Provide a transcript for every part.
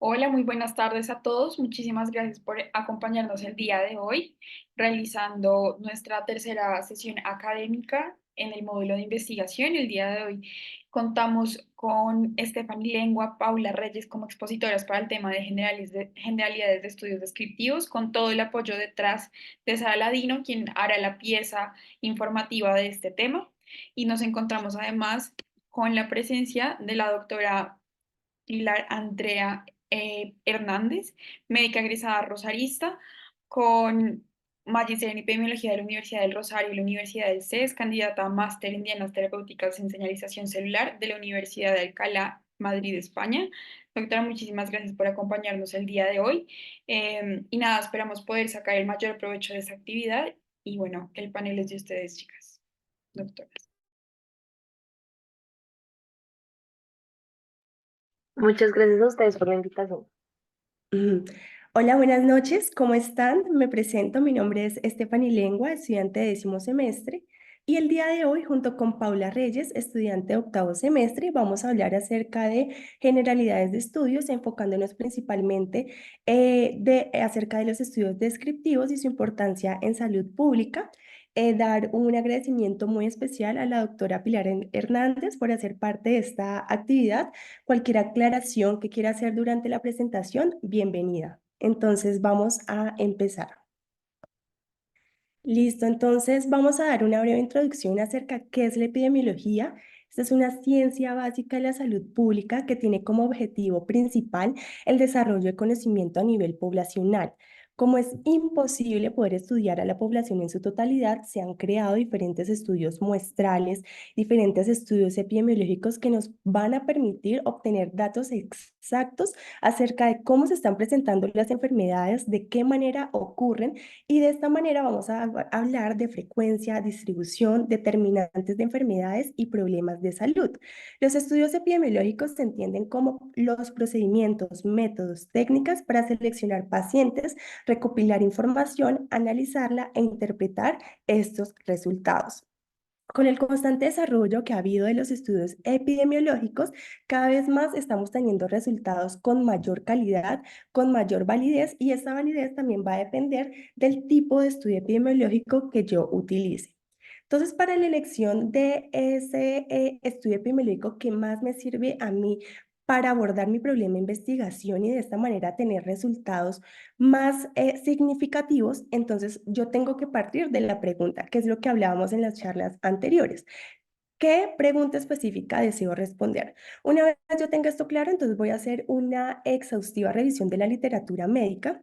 Hola, muy buenas tardes a todos. Muchísimas gracias por acompañarnos el día de hoy, realizando nuestra tercera sesión académica en el módulo de investigación. El día de hoy contamos con Stephanie Lengua, Paula Reyes como expositoras para el tema de generalidades de estudios descriptivos, con todo el apoyo detrás de Sara Ladino, quien hará la pieza informativa de este tema. Y nos encontramos además con la presencia de la doctora Pilar Andrea Hernández, médica egresada rosarista, con magíster en epidemiología de la Universidad del Rosario y la Universidad del CES, candidata a máster en dianas terapéuticas en señalización celular de la Universidad de Alcalá, Madrid, España. Doctora, muchísimas gracias por acompañarnos el día de hoy. Y nada, esperamos poder sacar el mayor provecho de esta actividad. Y bueno, el panel es de ustedes, chicas, doctoras. Muchas gracias a ustedes por la invitación. Ujú. Hola, buenas noches, ¿cómo están? Me presento, mi nombre es Stephanie Lengua, estudiante de décimo semestre, y el día de hoy, junto con Paula Reyes, estudiante de octavo semestre, vamos a hablar acerca de generalidades de estudios, enfocándonos principalmente acerca de los estudios descriptivos y su importancia en salud pública. Dar un agradecimiento muy especial a la doctora Pilar Hernández por hacer parte de esta actividad. Cualquier aclaración que quiera hacer durante la presentación, bienvenida. Entonces vamos a empezar. Listo, entonces vamos a dar una breve introducción acerca de qué es la epidemiología. Esta es una ciencia básica de la salud pública que tiene como objetivo principal el desarrollo de conocimiento a nivel poblacional. Como es imposible poder estudiar a la población en su totalidad, se han creado diferentes estudios muestrales, diferentes estudios epidemiológicos que nos van a permitir obtener datos exactos acerca de cómo se están presentando las enfermedades, de qué manera ocurren, y de esta manera vamos a hablar de frecuencia, distribución, determinantes de enfermedades y problemas de salud. Los estudios epidemiológicos se entienden como los procedimientos, métodos, técnicas para seleccionar pacientes, recopilar información, analizarla e interpretar estos resultados. Con el constante desarrollo que ha habido de los estudios epidemiológicos, cada vez más estamos teniendo resultados con mayor calidad, con mayor validez, y esa validez también va a depender del tipo de estudio epidemiológico que yo utilice. Entonces, para la elección de ese estudio epidemiológico que más me sirve a mí para abordar mi problema de investigación y de esta manera tener resultados más significativos, entonces yo tengo que partir de la pregunta, que es lo que hablábamos en las charlas anteriores. ¿Qué pregunta específica deseo responder? Una vez yo tenga esto claro, entonces voy a hacer una exhaustiva revisión de la literatura médica,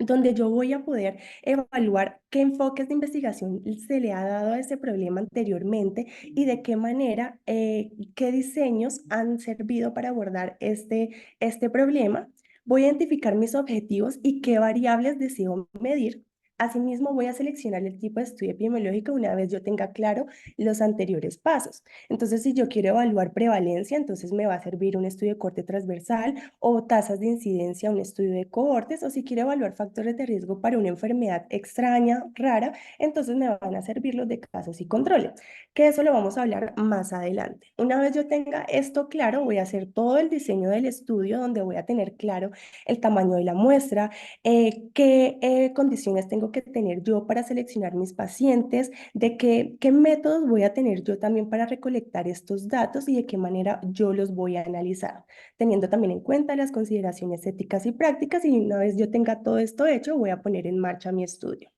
donde yo voy a poder evaluar qué enfoques de investigación se le ha dado a ese problema anteriormente y de qué manera, qué diseños han servido para abordar este problema. Voy a identificar mis objetivos y qué variables deseo medir. Asimismo, voy a seleccionar el tipo de estudio epidemiológico una vez yo tenga claro los anteriores pasos. Entonces, si yo quiero evaluar prevalencia, entonces me va a servir un estudio de corte transversal, o tasas de incidencia, un estudio de cohortes, o si quiero evaluar factores de riesgo para una enfermedad extraña, rara, entonces me van a servir los de casos y controles, que eso lo vamos a hablar más adelante. Una vez yo tenga esto claro, voy a hacer todo el diseño del estudio, donde voy a tener claro el tamaño de la muestra, qué condiciones tengo que tener yo para seleccionar mis pacientes, de qué métodos voy a tener yo también para recolectar estos datos y de qué manera yo los voy a analizar, teniendo también en cuenta las consideraciones éticas y prácticas. Y una vez yo tenga todo esto hecho, voy a poner en marcha mi estudio.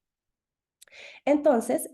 Entonces,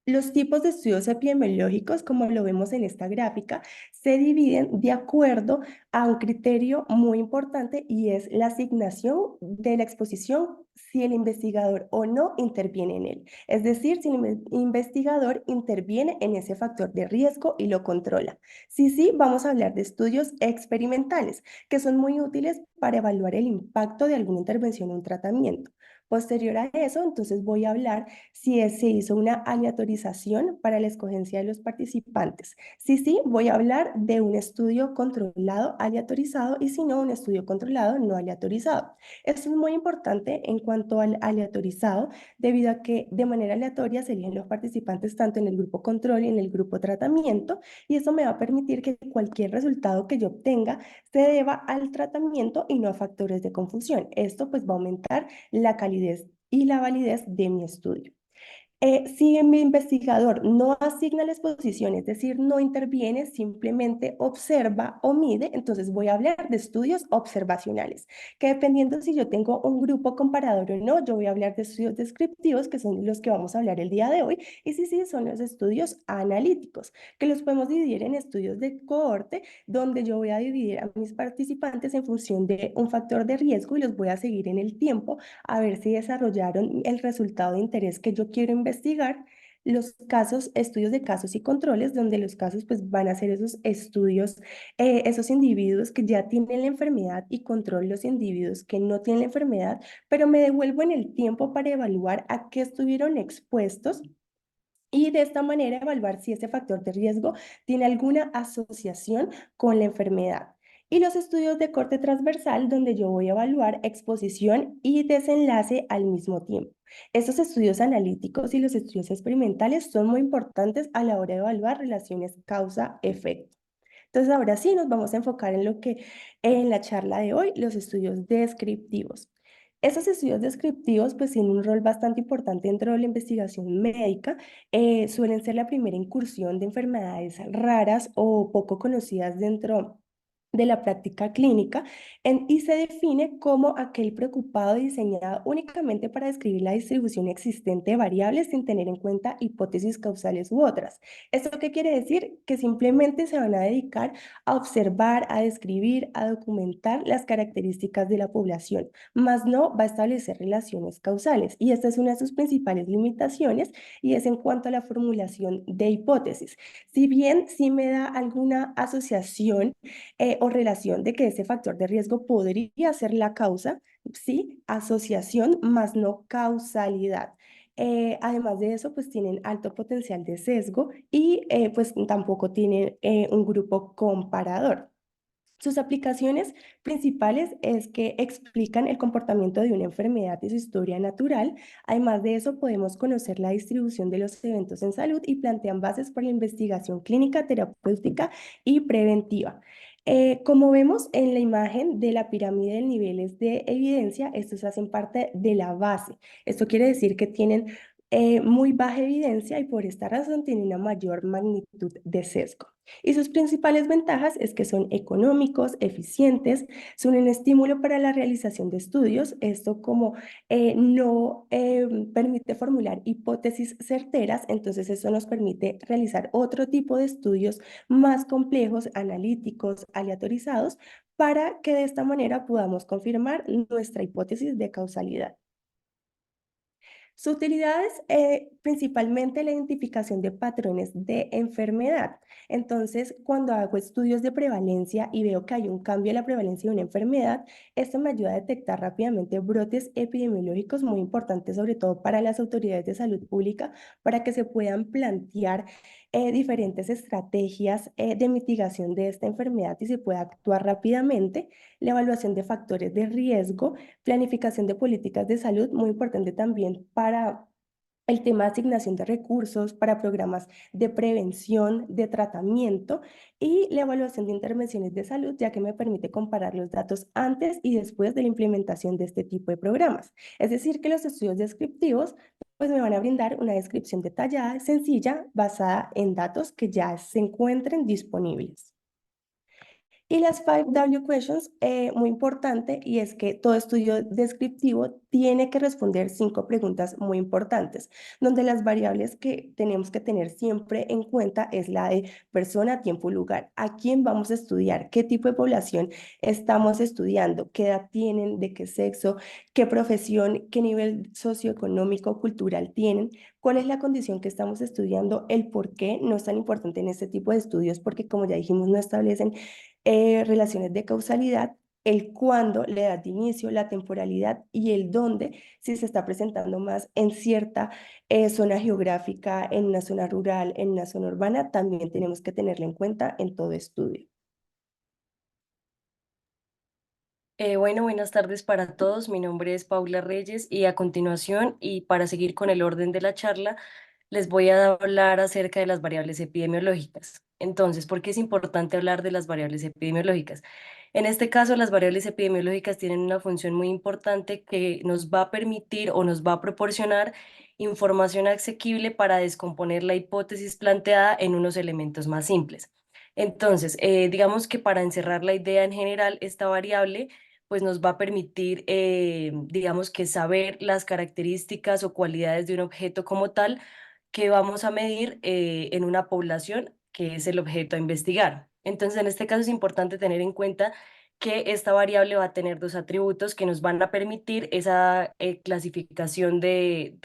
los tipos de estudios epidemiológicos, como lo vemos en esta gráfica, se dividen de acuerdo a un criterio muy importante, y es la asignación de la exposición, si el investigador o no interviene en él. Es decir, si el investigador interviene en ese factor de riesgo y lo controla. Si sí, vamos a hablar de estudios experimentales, que son muy útiles para evaluar el impacto de alguna intervención o un tratamiento. Posterior a eso, entonces voy a hablar si se hizo una aleatorización para la escogencia de los participantes. Si sí, voy a hablar de un estudio controlado aleatorizado y si no, un estudio controlado no aleatorizado. Esto es muy importante en cuanto al aleatorizado, debido a que de manera aleatoria se eligen los participantes tanto en el grupo control y en el grupo tratamiento, y eso me va a permitir que cualquier resultado que yo obtenga se deba al tratamiento y no a factores de confusión. Esto pues va a aumentar la calidez y la validez de mi estudio. Si mi investigador no asigna la exposición, es decir, no interviene, simplemente observa o mide, entonces voy a hablar de estudios observacionales, que dependiendo si yo tengo un grupo comparador o no, yo voy a hablar de estudios descriptivos, que son los que vamos a hablar el día de hoy, y si sí, son los estudios analíticos, que los podemos dividir en estudios de cohorte, donde yo voy a dividir a mis participantes en función de un factor de riesgo y los voy a seguir en el tiempo a ver si desarrollaron el resultado de interés que yo quiero investigar. Los casos, estudios de casos y controles, donde los casos pues van a ser esos estudios, esos individuos que ya tienen la enfermedad y control los individuos que no tienen la enfermedad, pero me devuelvo en el tiempo para evaluar a qué estuvieron expuestos y de esta manera evaluar si ese factor de riesgo tiene alguna asociación con la enfermedad. Y los estudios de corte transversal, donde yo voy a evaluar exposición y desenlace al mismo tiempo. Estos estudios analíticos y los estudios experimentales son muy importantes a la hora de evaluar relaciones causa-efecto. Entonces, ahora sí nos vamos a enfocar en lo que en la charla de hoy, los estudios descriptivos. Esos estudios descriptivos pues tienen un rol bastante importante dentro de la investigación médica. Suelen ser la primera incursión de enfermedades raras o poco conocidas dentro de la práctica clínica, y se define como aquel preocupado diseñado únicamente para describir la distribución existente de variables sin tener en cuenta hipótesis causales u otras. ¿Esto qué quiere decir? Que simplemente se van a dedicar a observar, a describir, a documentar las características de la población, más no va a establecer relaciones causales. Y esta es una de sus principales limitaciones y es en cuanto a la formulación de hipótesis. Si bien sí me da alguna asociación o relación de que ese factor de riesgo podría ser la causa, sí, asociación más no causalidad. Además de eso, pues tienen alto potencial de sesgo y pues tampoco tienen un grupo comparador. Sus aplicaciones principales es que explican el comportamiento de una enfermedad y su historia natural. Además de eso, podemos conocer la distribución de los eventos en salud y plantean bases para la investigación clínica, terapéutica y preventiva. Como vemos en la imagen de la pirámide de niveles de evidencia, estos hacen parte de la base. Esto quiere decir que tienen muy baja evidencia y por esta razón tienen una mayor magnitud de sesgo. Y sus principales ventajas es que son económicos, eficientes, son un estímulo para la realización de estudios. Esto como no permite formular hipótesis certeras, entonces eso nos permite realizar otro tipo de estudios más complejos, analíticos, aleatorizados, para que de esta manera podamos confirmar nuestra hipótesis de causalidad. Su utilidad es principalmente la identificación de patrones de enfermedad. Entonces, cuando hago estudios de prevalencia y veo que hay un cambio en la prevalencia de una enfermedad, esto me ayuda a detectar rápidamente brotes epidemiológicos muy importantes, sobre todo para las autoridades de salud pública, para que se puedan plantear diferentes estrategias de mitigación de esta enfermedad y se pueda actuar rápidamente. La evaluación de factores de riesgo, planificación de políticas de salud, muy importante también para el tema de asignación de recursos, para programas de prevención, de tratamiento y la evaluación de intervenciones de salud, ya que me permite comparar los datos antes y después de la implementación de este tipo de programas. Es decir, que los estudios descriptivos pues me van a brindar una descripción detallada, sencilla, basada en datos que ya se encuentren disponibles. Y las 5W questions, muy importante, y es que todo estudio descriptivo tiene que responder 5 preguntas muy importantes, donde las variables que tenemos que tener siempre en cuenta es la de persona, tiempo, lugar, a quién vamos a estudiar, qué tipo de población estamos estudiando, qué edad tienen, de qué sexo, qué profesión, qué nivel socioeconómico, cultural tienen, cuál es la condición que estamos estudiando, el por qué no es tan importante en este tipo de estudios, porque como ya dijimos, no establecen relaciones de causalidad, el cuándo, la edad de inicio, la temporalidad y el dónde, si se está presentando más en cierta zona geográfica, en una zona rural, en una zona urbana, también tenemos que tenerlo en cuenta en todo estudio. Bueno, buenas tardes para todos. Mi nombre es Paula Reyes y a continuación, y para seguir con el orden de la charla, les voy a hablar acerca de las variables epidemiológicas. Entonces, ¿por qué es importante hablar de las variables epidemiológicas? En este caso, las variables epidemiológicas tienen una función muy importante que nos va a permitir o nos va a proporcionar información asequible para descomponer la hipótesis planteada en unos elementos más simples. Entonces, digamos que para encerrar la idea en general, esta variable pues nos va a permitir, digamos que saber las características o cualidades de un objeto como tal que vamos a medir en una población que es el objeto a investigar. Entonces, en este caso es importante tener en cuenta que esta variable va a tener dos atributos que nos van a permitir esa clasificación de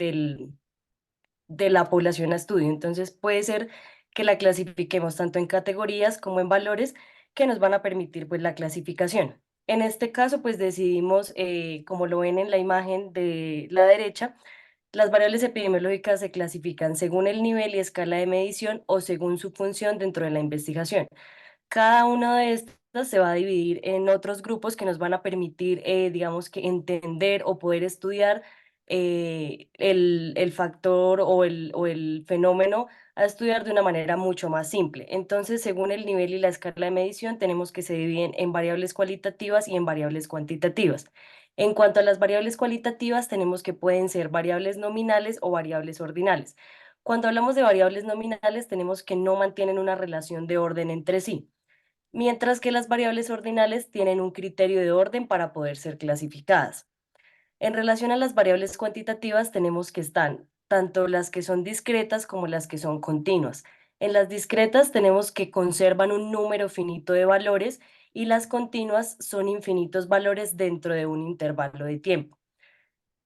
la población a estudio. Entonces, puede ser que la clasifiquemos tanto en categorías como en valores que nos van a permitir pues la clasificación. En este caso, pues decidimos, como lo ven en la imagen de la derecha, las variables epidemiológicas se clasifican según el nivel y escala de medición o según su función dentro de la investigación. Cada una de estas se va a dividir en otros grupos que nos van a permitir, digamos que entender o poder estudiar el factor o el fenómeno a estudiar de una manera mucho más simple. Entonces, según el nivel y la escala de medición, tenemos que se dividen en variables cualitativas y en variables cuantitativas. En cuanto a las variables cualitativas, tenemos que pueden ser variables nominales o variables ordinales. Cuando hablamos de variables nominales, tenemos que no mantienen una relación de orden entre sí, mientras que las variables ordinales tienen un criterio de orden para poder ser clasificadas. En relación a las variables cuantitativas, tenemos que están tanto las que son discretas como las que son continuas. En las discretas tenemos que conservan un número finito de valores y las continuas son infinitos valores dentro de un intervalo de tiempo.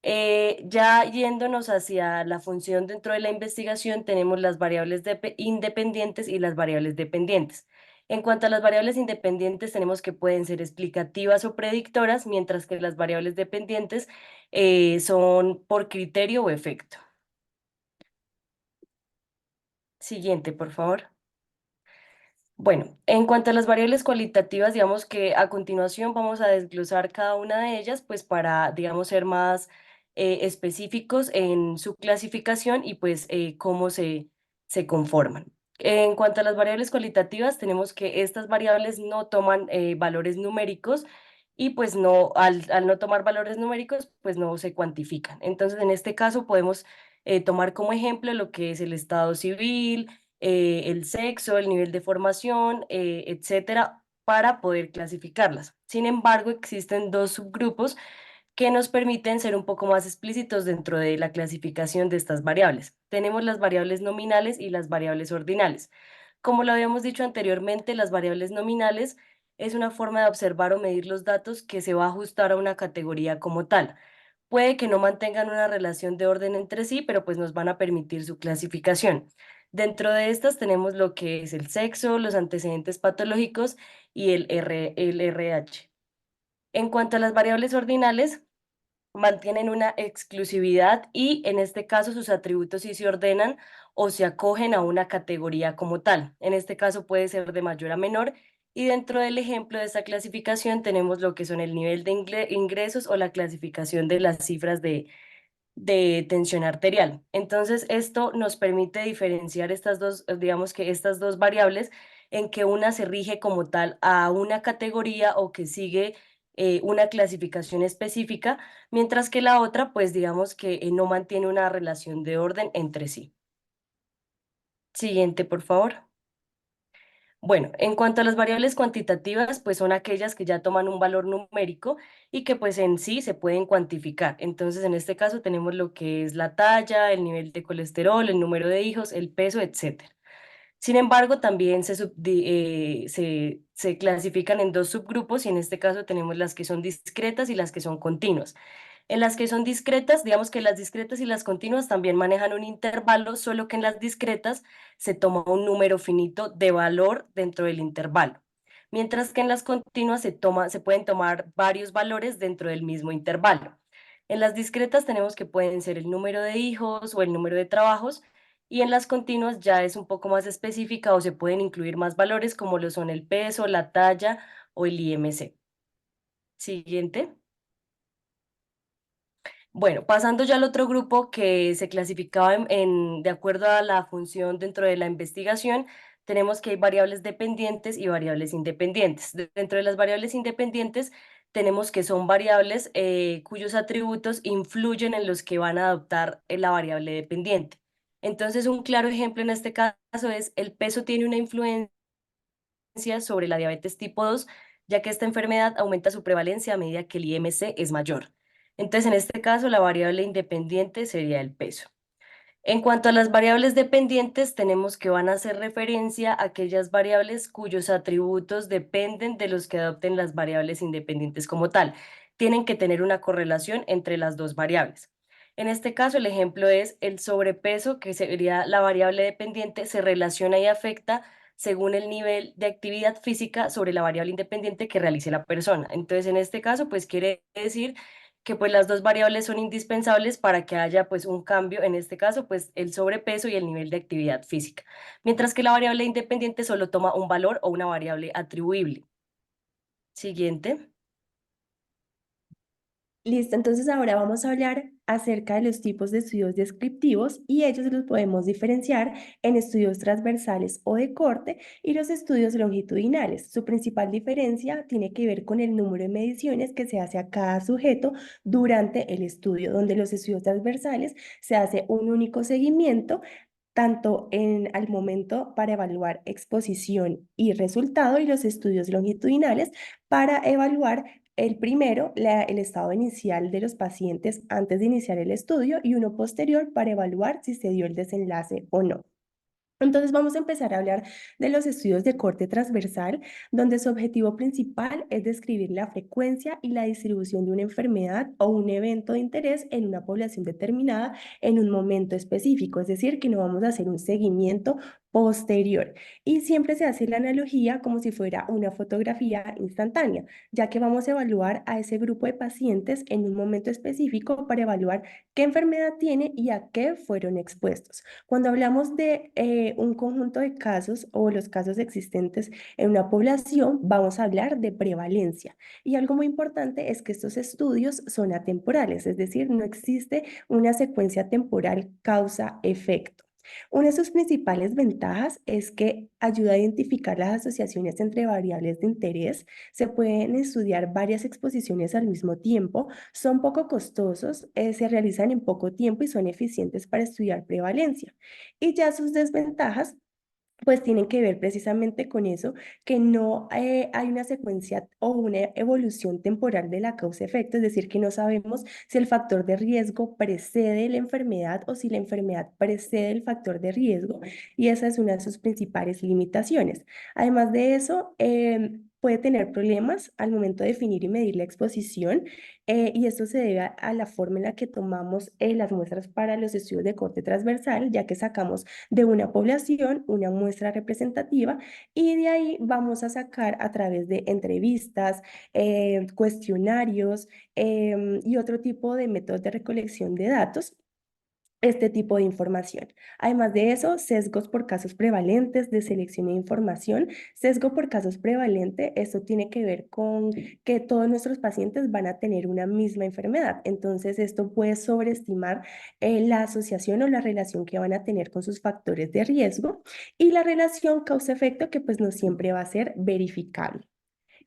Ya yéndonos hacia la función dentro de la investigación, tenemos las variables independientes y las variables dependientes. En cuanto a las variables independientes, tenemos que pueden ser explicativas o predictoras, mientras que las variables dependientes son por criterio o efecto. Siguiente, por favor. Bueno, en cuanto a las variables cualitativas, digamos que a continuación vamos a desglosar cada una de ellas, pues para, digamos, ser más específicos en su clasificación y pues cómo se conforman. En cuanto a las variables cualitativas, tenemos que estas variables no toman valores numéricos y pues no, al no tomar valores numéricos, pues no se cuantifican. Entonces, en este caso podemos tomar como ejemplo lo que es el estado civil, el sexo, el nivel de formación, etcétera, para poder clasificarlas. Sin embargo, existen dos subgrupos que nos permiten ser un poco más explícitos dentro de la clasificación de estas variables. Tenemos las variables nominales y las variables ordinales. Como lo habíamos dicho anteriormente, las variables nominales es una forma de observar o medir los datos que se va a ajustar a una categoría como tal. Puede que no mantengan una relación de orden entre sí, pero pues nos van a permitir su clasificación. Dentro de estas tenemos lo que es el sexo, los antecedentes patológicos y el RH. En cuanto a las variables ordinales, mantienen una exclusividad y en este caso sus atributos sí se ordenan o se acogen a una categoría como tal. En este caso puede ser de mayor a menor y dentro del ejemplo de esta clasificación tenemos lo que son el nivel de ingresos o la clasificación de las cifras de tensión arterial. Entonces, esto nos permite diferenciar estas dos, digamos que estas dos variables en que una se rige como tal a una categoría o que sigue una clasificación específica, mientras que la otra, pues digamos que no mantiene una relación de orden entre sí. Siguiente, por favor. Bueno, en cuanto a las variables cuantitativas, pues son aquellas que ya toman un valor numérico y que pues en sí se pueden cuantificar. Entonces, en este caso tenemos lo que es la talla, el nivel de colesterol, el número de hijos, el peso, etcétera. Sin embargo, también se clasifican en dos subgrupos y en este caso tenemos las que son discretas y las que son continuas. En las que son discretas, digamos que las discretas y las continuas también manejan un intervalo, solo que en las discretas se toma un número finito de valor dentro del intervalo. mientras que en las continuas se pueden tomar varios valores dentro del mismo intervalo. En las discretas tenemos que pueden ser el número de hijos o el número de trabajos, y en las continuas ya es un poco más específica o se pueden incluir más valores como lo son el peso, la talla o el IMC. Siguiente. Bueno, pasando ya al otro grupo que se clasificaba de acuerdo a la función dentro de la investigación, tenemos que hay variables dependientes y variables independientes. Dentro de las variables independientes tenemos que son variables cuyos atributos influyen en los que van a adoptar la variable dependiente. Entonces, un claro ejemplo en este caso es el peso tiene una influencia sobre la diabetes tipo 2, ya que esta enfermedad aumenta su prevalencia a medida que el IMC es mayor. Entonces, en este caso, la variable independiente sería el peso. En cuanto a las variables dependientes, tenemos que van a hacer referencia a aquellas variables cuyos atributos dependen de los que adopten las variables independientes como tal. Tienen que tener una correlación entre las dos variables. En este caso, el ejemplo es el sobrepeso, que sería la variable dependiente, se relaciona y afecta según el nivel de actividad física sobre la variable independiente que realice la persona. Entonces, en este caso, pues quiere decir que pues las dos variables son indispensables para que haya pues un cambio, en este caso pues el sobrepeso y el nivel de actividad física, mientras que la variable independiente solo toma un valor o una variable atribuible. Siguiente. Listo, entonces ahora vamos a hablar acerca de los tipos de estudios descriptivos y ellos los podemos diferenciar en estudios transversales o de corte y los estudios longitudinales. Su principal diferencia tiene que ver con el número de mediciones que se hace a cada sujeto durante el estudio, donde los estudios transversales se hace un único seguimiento tanto al momento para evaluar exposición y resultado y los estudios longitudinales para evaluar el primero, el estado inicial de los pacientes antes de iniciar el estudio y uno posterior para evaluar si se dio el desenlace o no. Entonces vamos a empezar a hablar de los estudios de corte transversal, donde su objetivo principal es describir la frecuencia y la distribución de una enfermedad o un evento de interés en una población determinada en un momento específico, es decir, que no vamos a hacer un seguimiento posterior. Y siempre se hace la analogía como si fuera una fotografía instantánea, ya que vamos a evaluar a ese grupo de pacientes en un momento específico para evaluar qué enfermedad tiene y a qué fueron expuestos. Cuando hablamos de un conjunto de casos o los casos existentes en una población, vamos a hablar de prevalencia. Y algo muy importante es que estos estudios son atemporales, es decir, no existe una secuencia temporal causa-efecto. Una de sus principales ventajas es que ayuda a identificar las asociaciones entre variables de interés. Se pueden estudiar varias exposiciones al mismo tiempo, son poco costosos, se realizan en poco tiempo y son eficientes para estudiar prevalencia. Y ya sus desventajas pues tienen que ver precisamente con eso, que no hay una secuencia o una evolución temporal de la causa-efecto, es decir, que no sabemos si el factor de riesgo precede la enfermedad o si la enfermedad precede el factor de riesgo, y esa es una de sus principales limitaciones. Además de eso, puede tener problemas al momento de definir y medir la exposición, y esto se debe a la forma en la que tomamos las muestras para los estudios de corte transversal, ya que sacamos de una población una muestra representativa y de ahí vamos a sacar a través de entrevistas, cuestionarios y otro tipo de métodos de recolección de datos este tipo de información. Además de eso, sesgos por casos prevalentes de selección de información. Sesgo por casos prevalentes, esto tiene que ver con que todos nuestros pacientes van a tener una misma enfermedad. Entonces, esto puede sobreestimar la asociación o la relación que van a tener con sus factores de riesgo y la relación causa-efecto que pues no siempre va a ser verificable.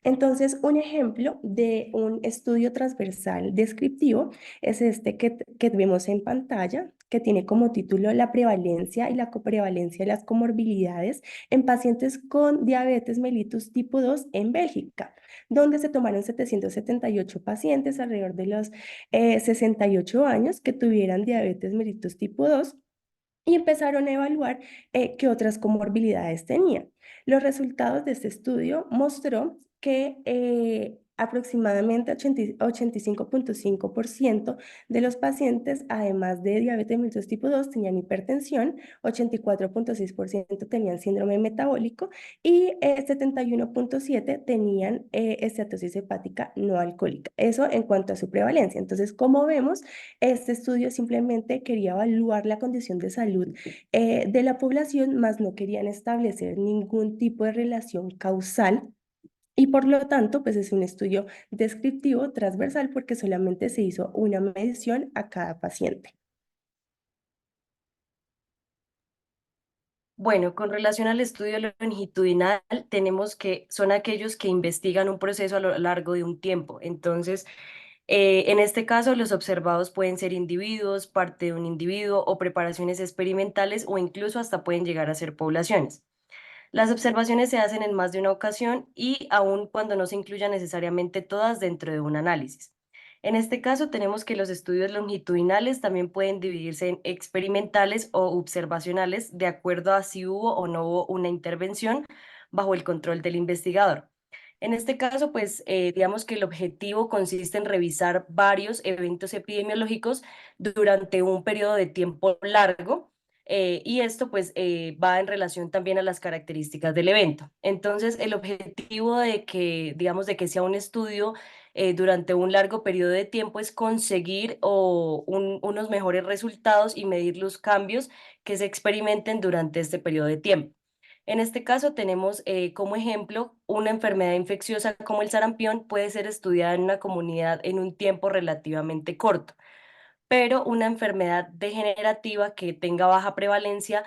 Entonces, un ejemplo de un estudio transversal descriptivo es este que vemos en pantalla, que tiene como título La prevalencia y la coprevalencia de las comorbilidades en pacientes con diabetes mellitus tipo 2 en Bélgica, donde se tomaron 778 pacientes alrededor de los 68 años que tuvieran diabetes mellitus tipo 2 y empezaron a evaluar qué otras comorbilidades tenían. Los resultados de este estudio mostró que Aproximadamente 85,5% de los pacientes, además de diabetes mellitus tipo 2, tenían hipertensión, 84,6% tenían síndrome metabólico y 71,7% tenían esteatosis hepática no alcohólica. Eso en cuanto a su prevalencia. Entonces, como vemos, este estudio simplemente quería evaluar la condición de salud de la población, más no querían establecer ningún tipo de relación causal y por lo tanto, pues es un estudio descriptivo transversal porque solamente se hizo una medición a cada paciente. Bueno, con relación al estudio longitudinal, tenemos que son aquellos que investigan un proceso a lo largo de un tiempo. Entonces, en este caso, los observados pueden ser individuos, parte de un individuo o preparaciones experimentales o incluso hasta pueden llegar a ser poblaciones. Las observaciones se hacen en más de una ocasión y aun cuando no se incluyan necesariamente todas dentro de un análisis. En este caso, tenemos que los estudios longitudinales también pueden dividirse en experimentales o observacionales de acuerdo a si hubo o no hubo una intervención bajo el control del investigador. En este caso, pues digamos que el objetivo consiste en revisar varios eventos epidemiológicos durante un periodo de tiempo largo y esto pues va en relación también a las características del evento. Entonces, el objetivo de que, digamos, de que sea un estudio durante un largo periodo de tiempo es conseguir unos mejores resultados y medir los cambios que se experimenten durante este periodo de tiempo. En este caso tenemos como ejemplo una enfermedad infecciosa como el sarampión puede ser estudiada en una comunidad en un tiempo relativamente corto, pero una enfermedad degenerativa que tenga baja prevalencia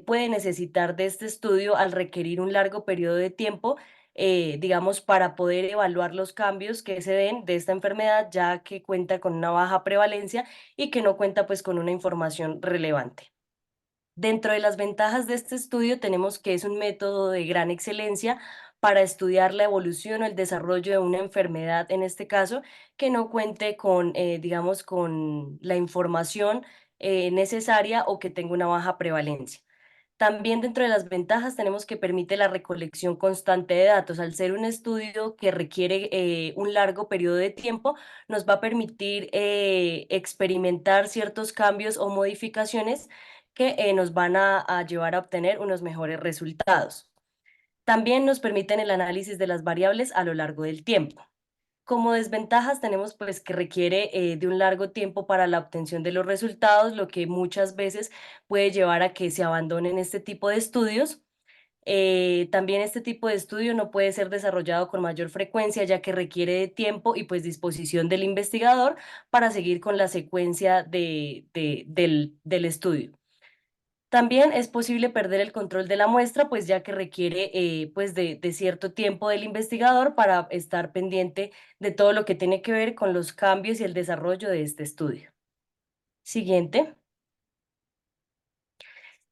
puede necesitar de este estudio al requerir un largo periodo de tiempo, digamos, para poder evaluar los cambios que se den de esta enfermedad, ya que cuenta con una baja prevalencia y que no cuenta pues con una información relevante. Dentro de las ventajas de este estudio tenemos que es un método de gran excelencia para estudiar la evolución o el desarrollo de una enfermedad, en este caso, que no cuente con, digamos, con la información necesaria o que tenga una baja prevalencia. También dentro de las ventajas tenemos que permite la recolección constante de datos. Al ser un estudio que requiere un largo periodo de tiempo, nos va a permitir experimentar ciertos cambios o modificaciones que nos van a llevar a obtener unos mejores resultados. También nos permiten el análisis de las variables a lo largo del tiempo. Como desventajas tenemos pues que requiere de un largo tiempo para la obtención de los resultados, lo que muchas veces puede llevar a que se abandonen este tipo de estudios. También este tipo de estudio no puede ser desarrollado con mayor frecuencia ya que requiere de tiempo y pues disposición del investigador para seguir con la secuencia del estudio. También es posible perder el control de la muestra, pues ya que requiere pues de cierto tiempo del investigador para estar pendiente de todo lo que tiene que ver con los cambios y el desarrollo de este estudio. Siguiente.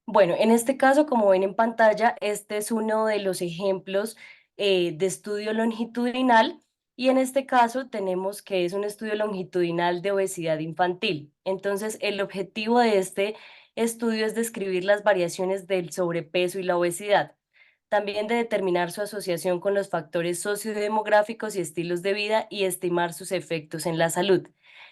Bueno, en este caso, como ven en pantalla, este es uno de los ejemplos de estudio longitudinal y en este caso tenemos que es un estudio longitudinal de obesidad infantil. Entonces, el objetivo de este estudio es describir las variaciones del sobrepeso y la obesidad, también de determinar su asociación con los factores sociodemográficos y estilos de vida y estimar sus efectos en la salud.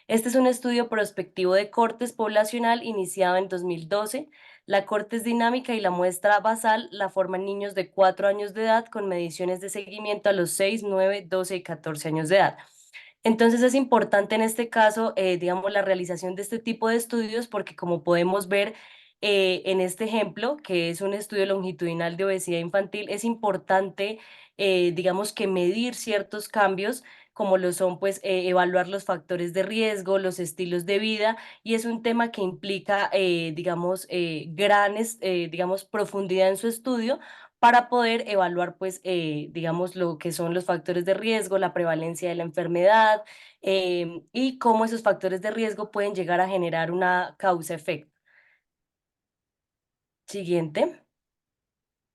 Este es un estudio prospectivo de cortes poblacional iniciado en 2012. La corte es dinámica y la muestra basal la forman niños de 4 años de edad con mediciones de seguimiento a los 6, 9, 12 y 14 años de edad. Entonces es importante en este caso, digamos, la realización de este tipo de estudios porque como podemos ver en este ejemplo, que es un estudio longitudinal de obesidad infantil, es importante, digamos, que medir ciertos cambios como lo son, pues, evaluar los factores de riesgo, los estilos de vida, y es un tema que implica, digamos, digamos, profundidad en su estudio para poder evaluar, pues, digamos, lo que son los factores de riesgo, la prevalencia de la enfermedad y cómo esos factores de riesgo pueden llegar a generar una causa-efecto. Siguiente.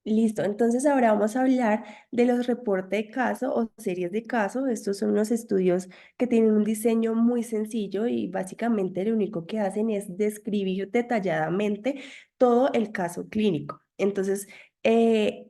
Listo, entonces ahora vamos a hablar de los reportes de caso o series de caso. Estos son unos estudios que tienen un diseño muy sencillo y básicamente lo único que hacen es describir detalladamente todo el caso clínico. Entonces, eh,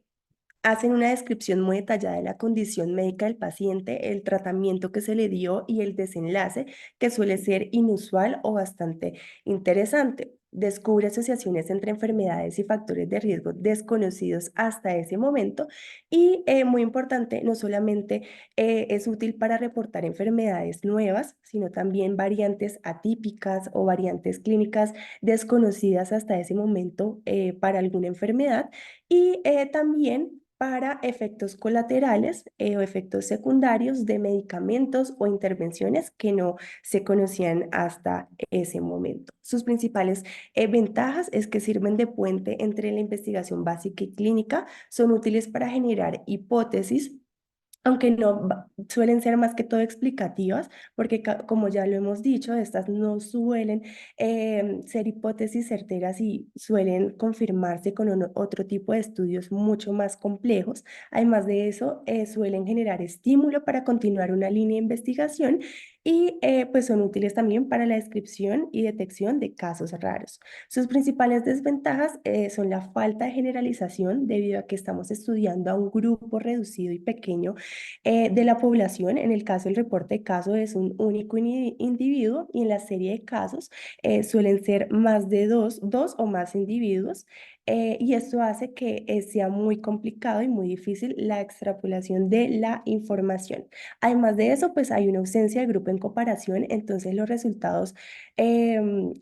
hacen una descripción muy detallada de la condición médica del paciente, el tratamiento que se le dio y el desenlace, que suele ser inusual o bastante interesante. Descubre asociaciones entre enfermedades y factores de riesgo desconocidos hasta ese momento y, muy importante, no solamente es útil para reportar enfermedades nuevas, sino también variantes atípicas o variantes clínicas desconocidas hasta ese momento para alguna enfermedad y también para efectos colaterales o efectos secundarios de medicamentos o intervenciones que no se conocían hasta ese momento. Sus principales ventajas es que sirven de puente entre la investigación básica y clínica, son útiles para generar hipótesis aunque no suelen ser más que todo explicativas, porque como ya lo hemos dicho, estas no suelen ser hipótesis certeras y suelen confirmarse con otro tipo de estudios mucho más complejos. Además de eso, suelen generar estímulo para continuar una línea de investigación y pues son útiles también para la descripción y detección de casos raros. Sus principales desventajas son la falta de generalización debido a que estamos estudiando a un grupo reducido y pequeño de la población. En el caso del reporte de caso es un único individuo y en la serie de casos suelen ser más de dos o más individuos. Y esto hace que sea muy complicado y muy difícil la extrapolación de la información. Además de eso, pues hay una ausencia de grupo en comparación, entonces los resultados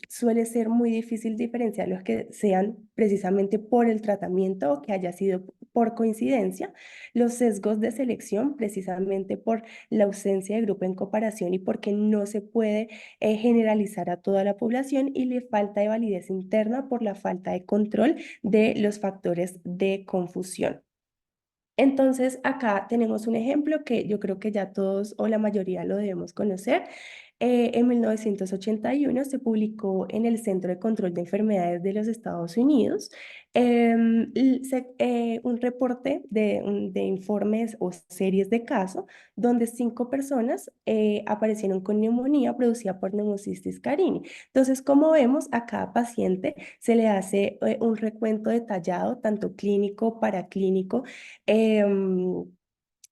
suele ser muy difícil diferenciar los que sean precisamente por el tratamiento o que haya sido por coincidencia, los sesgos de selección precisamente por la ausencia de grupo en comparación y porque no se puede generalizar a toda la población y le falta de validez interna por la falta de control de los factores de confusión. Entonces, acá tenemos un ejemplo que yo creo que ya todos o la mayoría lo debemos conocer. En 1981 se publicó en el Centro de Control de Enfermedades de los Estados Unidos un reporte de informes o series de casos donde 5 personas aparecieron con neumonía producida por Pneumocystis carini. Entonces, como vemos, a cada paciente se le hace un recuento detallado, tanto clínico, paraclínico, em,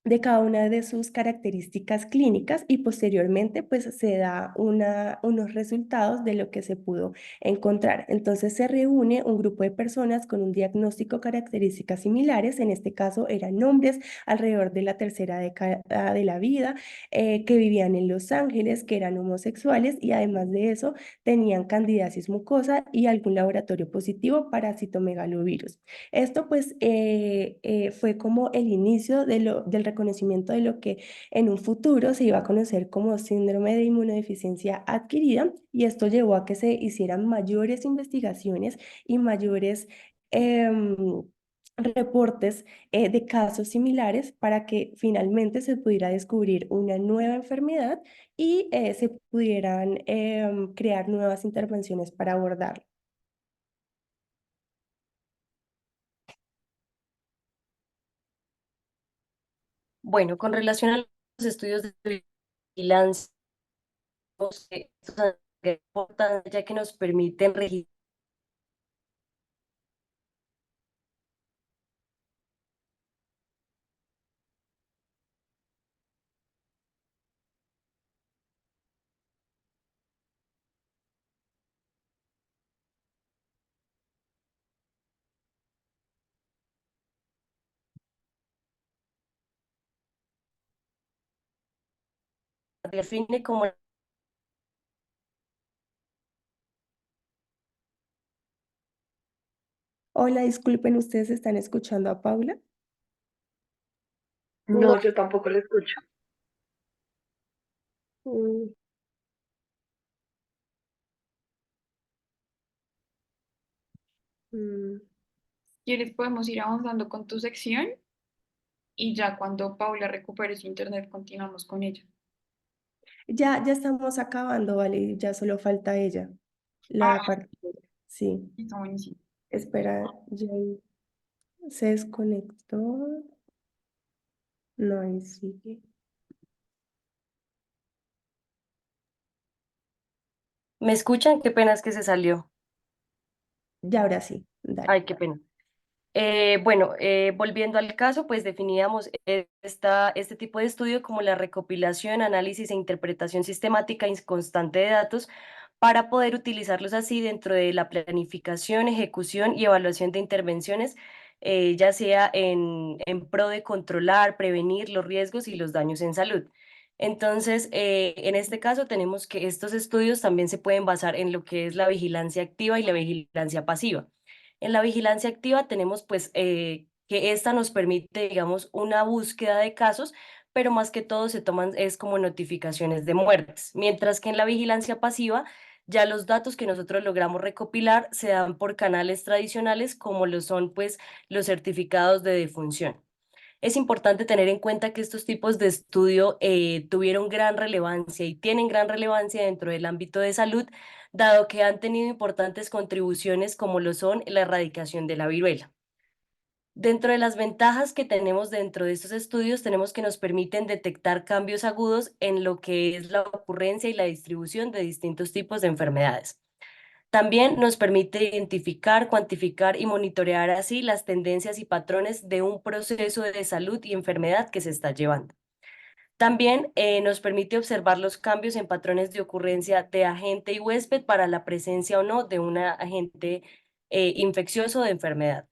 de cada una de sus características clínicas y posteriormente pues se da unos resultados de lo que se pudo encontrar. Entonces se reúne un grupo de personas con un diagnóstico, características similares, en este caso eran hombres alrededor de la tercera década de la vida, que vivían en Los Ángeles, que eran homosexuales y además de eso tenían candidiasis mucosa y algún laboratorio positivo para citomegalovirus. Esto pues fue como el inicio del reconocimiento de lo que en un futuro se iba a conocer como síndrome de inmunodeficiencia adquirida y esto llevó a que se hicieran mayores investigaciones y mayores em, reportes de casos similares para que finalmente se pudiera descubrir una nueva enfermedad y se pudieran crear nuevas intervenciones para abordarla. Bueno, con relación a los estudios de vigilancia, estos son importantes ya que nos permiten registrar define como Hola, disculpen, ¿ustedes están escuchando a Paula? No, yo tampoco lo escucho. Mm, mm. ¿Quieres? Podemos ir avanzando con tu sección y ya cuando Paula recupere su internet continuamos con ella. Ya estamos acabando, vale, ya solo falta ella, la Ah, partida. Sí, está buenísimo. espera, ya se desconectó. No, ahí sigue. ¿Me escuchan? Qué pena es que se salió. Ya ahora sí, dale. Ay, qué pena. Volviendo al caso, pues definíamos este tipo de estudio como la recopilación, análisis e interpretación sistemática y constante de datos para poder utilizarlos así dentro de la planificación, ejecución y evaluación de intervenciones, ya sea en pro de controlar, prevenir los riesgos y los daños en salud. Entonces, en este caso tenemos que estos estudios también se pueden basar en lo que es la vigilancia activa y la vigilancia pasiva. En la vigilancia activa tenemos que esta nos permite, digamos, una búsqueda de casos, pero más que todo se toman es como notificaciones de muertes, mientras que en la vigilancia pasiva ya los datos que nosotros logramos recopilar se dan por canales tradicionales como lo son pues los certificados de defunción. Es importante tener en cuenta que estos tipos de estudio tuvieron gran relevancia y tienen gran relevancia dentro del ámbito de salud, dado que han tenido importantes contribuciones como lo son la erradicación de la viruela. Dentro de las ventajas que tenemos dentro de estos estudios, tenemos que nos permiten detectar cambios agudos en lo que es la ocurrencia y la distribución de distintos tipos de enfermedades. También nos permite identificar, cuantificar y monitorear así las tendencias y patrones de un proceso de salud y enfermedad que se está llevando. También nos permite observar los cambios en patrones de ocurrencia de agente y huésped para la presencia o no de un agente infeccioso de enfermedad.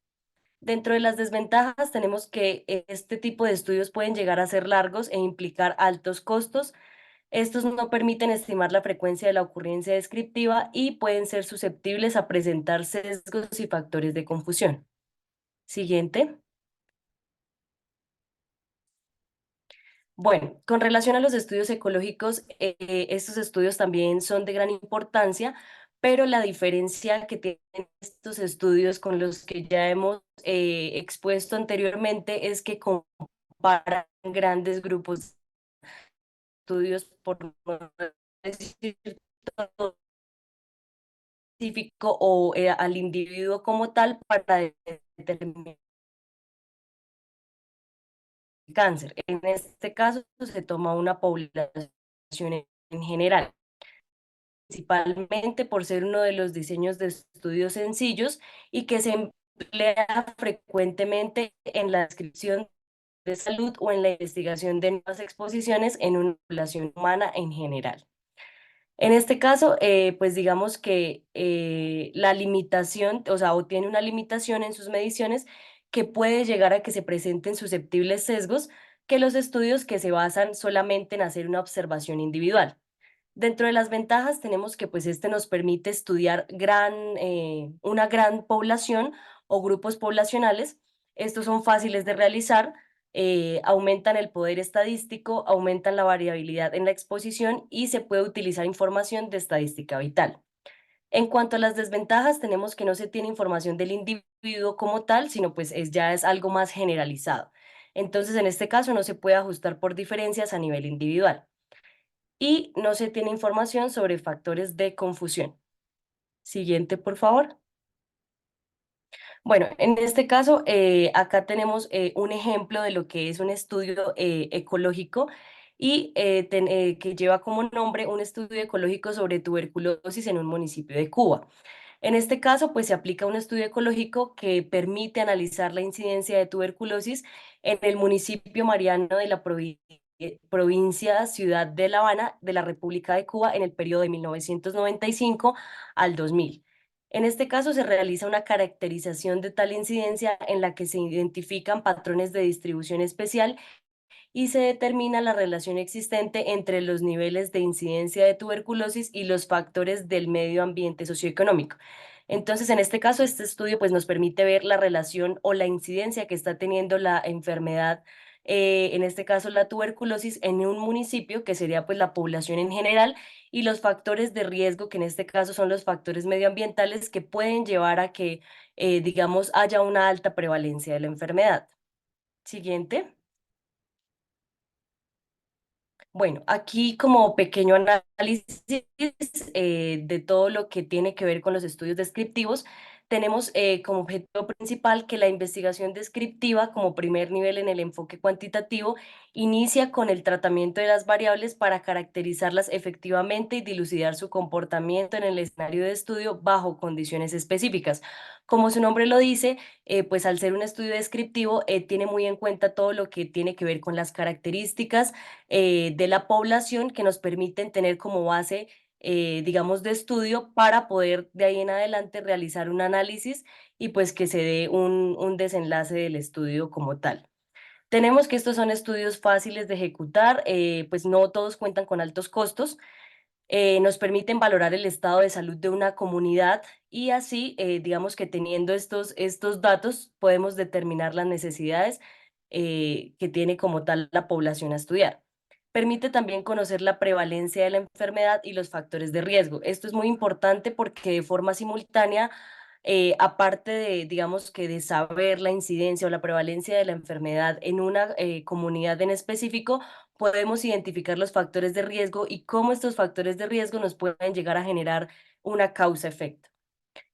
Dentro de las desventajas tenemos que este tipo de estudios pueden llegar a ser largos e implicar altos costos. Estos no permiten estimar la frecuencia de la ocurrencia descriptiva y pueden ser susceptibles a presentar sesgos y factores de confusión. Siguiente. Bueno, con relación a los estudios ecológicos, estos estudios también son de gran importancia, pero la diferencia que tienen estos estudios con los que ya hemos expuesto anteriormente es que comparan grandes grupos de estudios por no decir todo específico o al individuo como tal para determinar el cáncer. En este caso se toma una población en general, principalmente por ser uno de los diseños de estudios sencillos y que se emplea frecuentemente en la descripción de salud o en la investigación de nuevas exposiciones en una población humana en general. En este caso, pues digamos que la limitación, o sea, o tiene una limitación en sus mediciones que puede llegar a que se presenten susceptibles sesgos que los estudios que se basan solamente en hacer una observación individual. Dentro de las ventajas tenemos que pues este nos permite estudiar una gran población o grupos poblacionales. Estos son fáciles de realizar, aumentan el poder estadístico, aumentan la variabilidad en la exposición y se puede utilizar información de estadística vital. En cuanto a las desventajas, tenemos que no se tiene información del individuo como tal, sino pues ya es algo más generalizado. Entonces, en este caso no se puede ajustar por diferencias a nivel individual y no se tiene información sobre factores de confusión. Siguiente, por favor. Bueno, en este caso, acá tenemos un ejemplo de lo que es un estudio ecológico y que lleva como nombre un estudio ecológico sobre tuberculosis en un municipio de Cuba. En este caso, pues se aplica un estudio ecológico que permite analizar la incidencia de tuberculosis en el municipio mariano de la provincia Ciudad de La Habana de la República de Cuba en el periodo de 1995 al 2000. En este caso se realiza una caracterización de tal incidencia en la que se identifican patrones de distribución especial y se determina la relación existente entre los niveles de incidencia de tuberculosis y los factores del medio ambiente socioeconómico. Entonces, en este caso, este estudio pues, nos permite ver la relación o la incidencia que está teniendo la enfermedad, en este caso la tuberculosis, en un municipio, que sería pues la población en general, y los factores de riesgo, que en este caso son los factores medioambientales que pueden llevar a que, digamos, haya una alta prevalencia de la enfermedad. Siguiente. Bueno, aquí como pequeño análisis de todo lo que tiene que ver con los estudios descriptivos, tenemos como objetivo principal que la investigación descriptiva, como primer nivel en el enfoque cuantitativo, inicia con el tratamiento de las variables para caracterizarlas efectivamente y dilucidar su comportamiento en el escenario de estudio bajo condiciones específicas. Como su nombre lo dice, pues al ser un estudio descriptivo, tiene muy en cuenta todo lo que tiene que ver con las características de la población que nos permiten tener como base digamos, de estudio para poder de ahí en adelante realizar un análisis y pues que se dé un desenlace del estudio como tal. Tenemos que estos son estudios fáciles de ejecutar, pues no todos cuentan con altos costos, nos permiten valorar el estado de salud de una comunidad y así, digamos que teniendo estos datos, podemos determinar las necesidades que tiene como tal la población a estudiar. Permite también conocer la prevalencia de la enfermedad y los factores de riesgo. Esto es muy importante porque de forma simultánea, aparte de, digamos que de saber la incidencia o la prevalencia de la enfermedad en una comunidad en específico, podemos identificar los factores de riesgo y cómo estos factores de riesgo nos pueden llegar a generar una causa-efecto.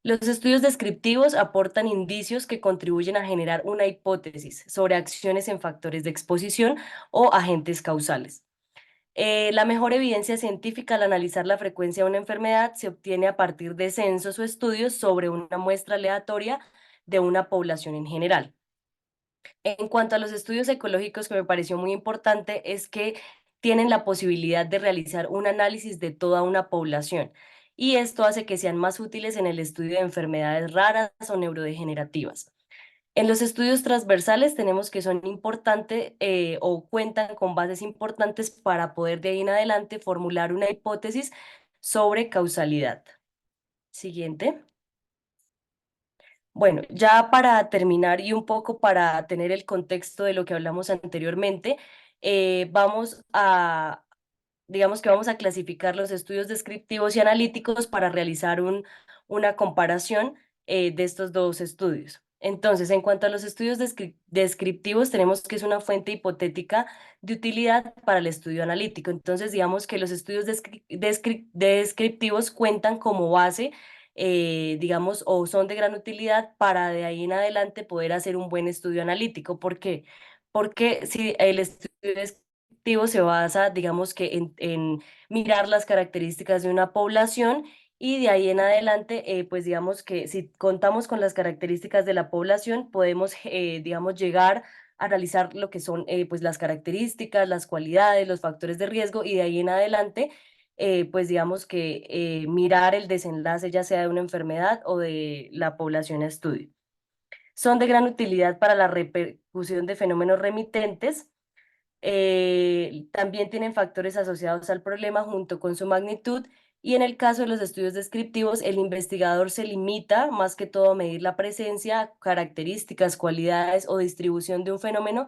Los estudios descriptivos aportan indicios que contribuyen a generar una hipótesis sobre acciones en factores de exposición o agentes causales. La mejor evidencia científica al analizar la frecuencia de una enfermedad se obtiene a partir de censos o estudios sobre una muestra aleatoria de una población en general. En cuanto a los estudios ecológicos, que me pareció muy importante, es que tienen la posibilidad de realizar un análisis de toda una población y esto hace que sean más útiles en el estudio de enfermedades raras o neurodegenerativas. En los estudios transversales tenemos que son importantes o cuentan con bases importantes para poder de ahí en adelante formular una hipótesis sobre causalidad. Siguiente. Bueno, ya para terminar y un poco para tener el contexto de lo que hablamos anteriormente, vamos a, digamos que vamos a clasificar los estudios descriptivos y analíticos para realizar una comparación de estos dos estudios. Entonces, en cuanto a los estudios descriptivos, tenemos que es una fuente hipotética de utilidad para el estudio analítico. Entonces, digamos que los estudios descriptivos cuentan como base digamos, o son de gran utilidad para de ahí en adelante poder hacer un buen estudio analítico. ¿Por qué? Porque si el estudio descriptivo se basa, digamos que en mirar las características de una población y de ahí en adelante, pues digamos que si contamos con las características de la población, podemos, digamos, llegar a analizar lo que son pues las características, las cualidades, los factores de riesgo y de ahí en adelante pues digamos que mirar el desenlace ya sea de una enfermedad o de la población a estudio. Son de gran utilidad para la repercusión de fenómenos remitentes. También tienen factores asociados al problema junto con su magnitud y en el caso de los estudios descriptivos, el investigador se limita más que todo a medir la presencia, características, cualidades o distribución de un fenómeno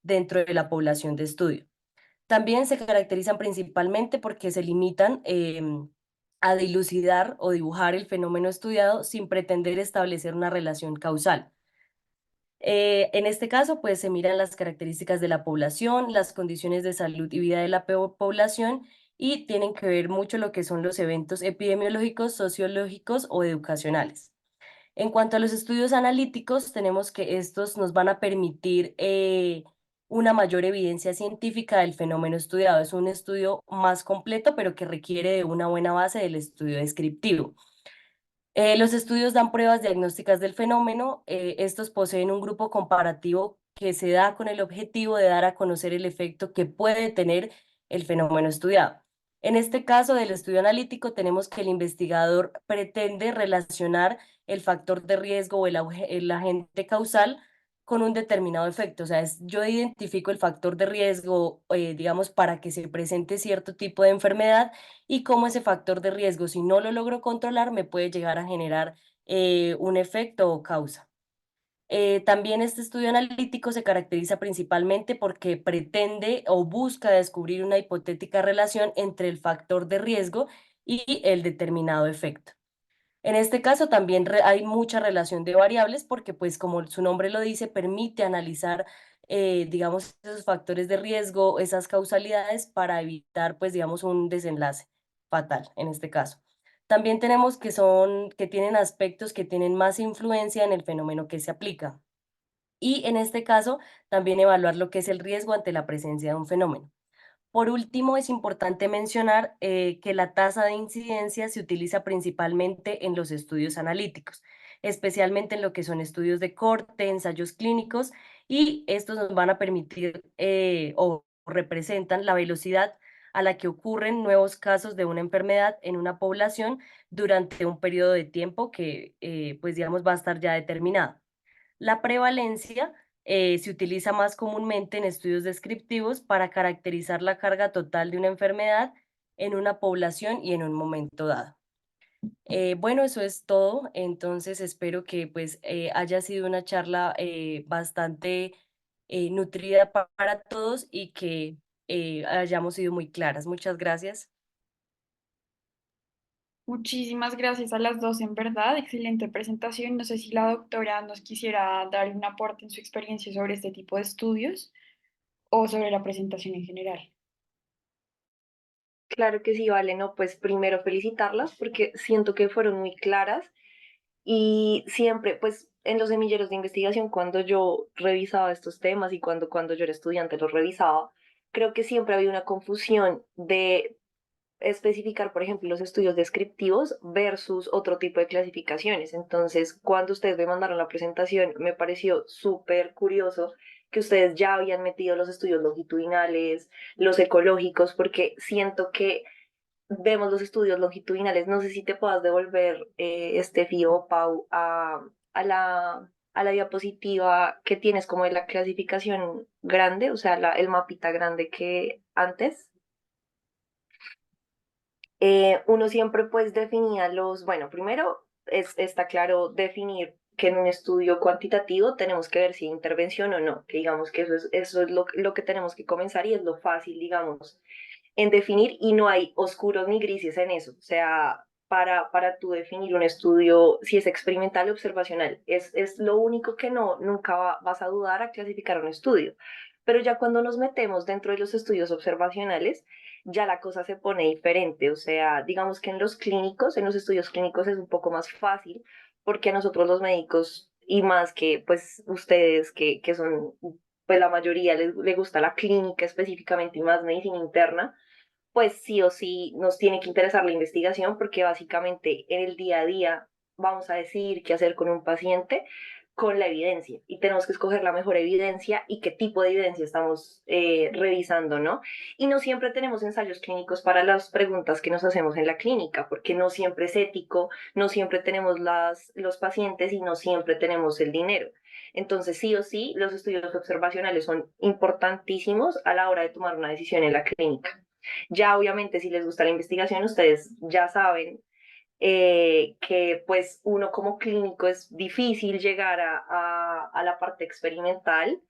dentro de la población de estudio. También se caracterizan principalmente porque se limitan a dilucidar o dibujar el fenómeno estudiado sin pretender establecer una relación causal. En este caso, pues se miran las características de la población, las condiciones de salud y vida de la población y tienen que ver mucho lo que son los eventos epidemiológicos, sociológicos o educacionales. En cuanto a los estudios analíticos, tenemos que estos nos van a permitir una mayor evidencia científica del fenómeno estudiado. Es un estudio más completo, pero que requiere de una buena base del estudio descriptivo. Los estudios dan pruebas diagnósticas del fenómeno. Estos poseen un grupo comparativo que se da con el objetivo de dar a conocer el efecto que puede tener el fenómeno estudiado. En este caso del estudio analítico, tenemos que el investigador pretende relacionar el factor de riesgo o el agente causal con un determinado efecto. O sea, yo identifico el factor de riesgo, digamos, para que se presente cierto tipo de enfermedad y cómo ese factor de riesgo, si no lo logro controlar, me puede llegar a generar un efecto o causa. También este estudio analítico se caracteriza principalmente porque pretende o busca descubrir una hipotética relación entre el factor de riesgo y el determinado efecto. En este caso también hay mucha relación de variables porque, pues, como su nombre lo dice, permite analizar, digamos, esos factores de riesgo, esas causalidades para evitar, pues, digamos, un desenlace fatal en este caso. También tenemos que tienen aspectos que tienen más influencia en el fenómeno que se aplica. Y en este caso, también evaluar lo que es el riesgo ante la presencia de un fenómeno. Por último, es importante mencionar que la tasa de incidencia se utiliza principalmente en los estudios analíticos, especialmente en lo que son estudios de corte, ensayos clínicos, y estos nos van a permitir o representan la velocidad a la que ocurren nuevos casos de una enfermedad en una población durante un periodo de tiempo que, pues digamos, va a estar ya determinado. La prevalencia se utiliza más comúnmente en estudios descriptivos para caracterizar la carga total de una enfermedad en una población y en un momento dado. Bueno, eso es todo. Entonces espero que pues haya sido una charla bastante nutrida para todos y que hayamos sido muy claras. Muchas gracias. Muchísimas gracias a las dos, en verdad. Excelente presentación. No sé si la doctora nos quisiera dar un aporte en su experiencia sobre este tipo de estudios o sobre la presentación en general. Claro que sí, vale, no, pues primero felicitarlas porque siento que fueron muy claras y siempre, pues en los semilleros de investigación, cuando yo revisaba estos temas y cuando yo era estudiante los revisaba, creo que siempre había una confusión de especificar, por ejemplo, los estudios descriptivos versus otro tipo de clasificaciones. Entonces, cuando ustedes me mandaron la presentación, me pareció súper curioso que ustedes ya habían metido los estudios longitudinales, los ecológicos, porque siento que vemos los estudios longitudinales. No sé si te puedas devolver, Estefi o Pau, a la diapositiva que tienes como de la clasificación grande, o sea, el mapita grande que antes. Uno siempre pues definía bueno, primero está claro definir que en un estudio cuantitativo tenemos que ver si hay intervención o no, que digamos que eso es lo que tenemos que comenzar y es lo fácil, digamos, en definir y no hay oscuros ni grises en eso. O sea, para tú definir un estudio, si es experimental o observacional, es lo único que nunca vas a dudar a clasificar un estudio. Pero ya cuando nos metemos dentro de los estudios observacionales, ya la cosa se pone diferente. O sea, digamos que en los clínicos, en los estudios clínicos es un poco más fácil porque a nosotros los médicos y más que pues ustedes que son pues la mayoría les gusta la clínica específicamente y más medicina interna, pues sí o sí nos tiene que interesar la investigación porque básicamente en el día a día vamos a decidir qué hacer con un paciente con la evidencia y tenemos que escoger la mejor evidencia y qué tipo de evidencia estamos revisando, ¿no? Y no siempre tenemos ensayos clínicos para las preguntas que nos hacemos en la clínica, porque no siempre es ético, no siempre tenemos los pacientes y no siempre tenemos el dinero. Entonces, sí o sí, los estudios observacionales son importantísimos a la hora de tomar una decisión en la clínica. Ya obviamente si les gusta la investigación, ustedes ya saben que pues uno como clínico es difícil llegar a la parte experimental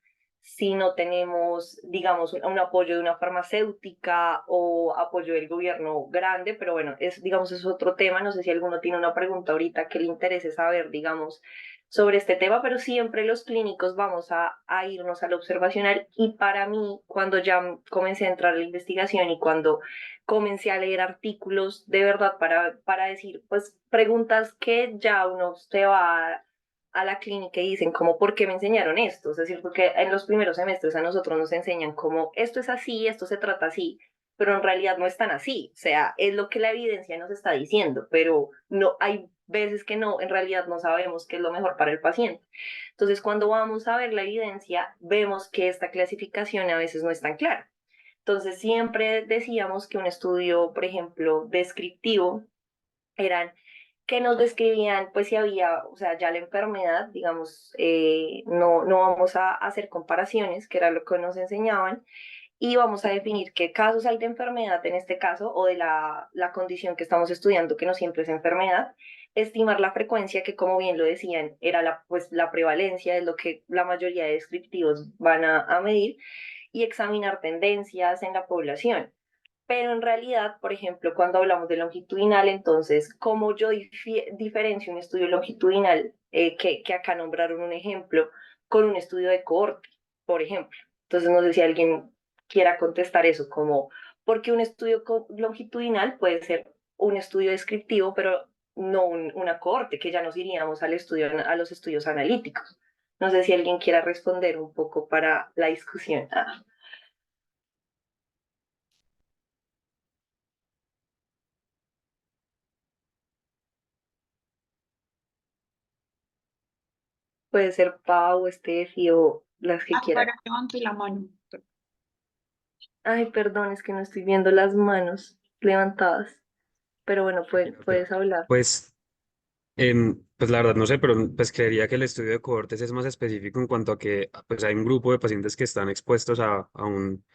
si no tenemos, digamos, un apoyo de una farmacéutica o apoyo del gobierno grande, pero bueno, digamos, es otro tema. No sé si alguno tiene una pregunta ahorita que le interese saber, digamos, sobre este tema, pero siempre los clínicos vamos a irnos al observacional y para mí, cuando ya comencé a entrar a la investigación y cuando comencé a leer artículos de verdad para decir, pues preguntas que ya uno se va a la clínica y dicen como, ¿por qué me enseñaron esto? Es decir, porque en los primeros semestres a nosotros nos enseñan como, esto es así, esto se trata así, pero en realidad no es tan así. O sea, es lo que la evidencia nos está diciendo, pero no hay veces que no, en realidad no sabemos qué es lo mejor para el paciente. Entonces, cuando vamos a ver la evidencia, vemos que esta clasificación a veces no es tan clara. Entonces, siempre decíamos que un estudio, por ejemplo, descriptivo, eran que nos describían, pues si había, o sea, ya la enfermedad, digamos, no vamos a hacer comparaciones, que era lo que nos enseñaban, y vamos a definir qué casos hay de enfermedad en este caso, o de la condición que estamos estudiando, que no siempre es enfermedad, estimar la frecuencia, que como bien lo decían, era pues, la prevalencia, es lo que la mayoría de descriptivos van a medir, y examinar tendencias en la población. Pero en realidad, por ejemplo, cuando hablamos de longitudinal, entonces, ¿cómo yo diferencio un estudio longitudinal, que acá nombraron un ejemplo, con un estudio de cohorte, por ejemplo? Entonces, no sé si alguien quiera contestar eso, como, porque un estudio longitudinal puede ser un estudio descriptivo, pero no una cohorte, que ya nos iríamos al estudio, a los estudios analíticos. No sé si alguien quiera responder un poco para la discusión. Puede ser Pau, Steffi o las que quieran. Amparo levantó la mano. Ay, perdón, es que no estoy viendo las manos levantadas. Pero bueno, Ok. puedes hablar. Pues, pues la verdad no sé, pero pues creería que el estudio de cohortes es más específico en cuanto a que pues hay un grupo de pacientes que están expuestos a un,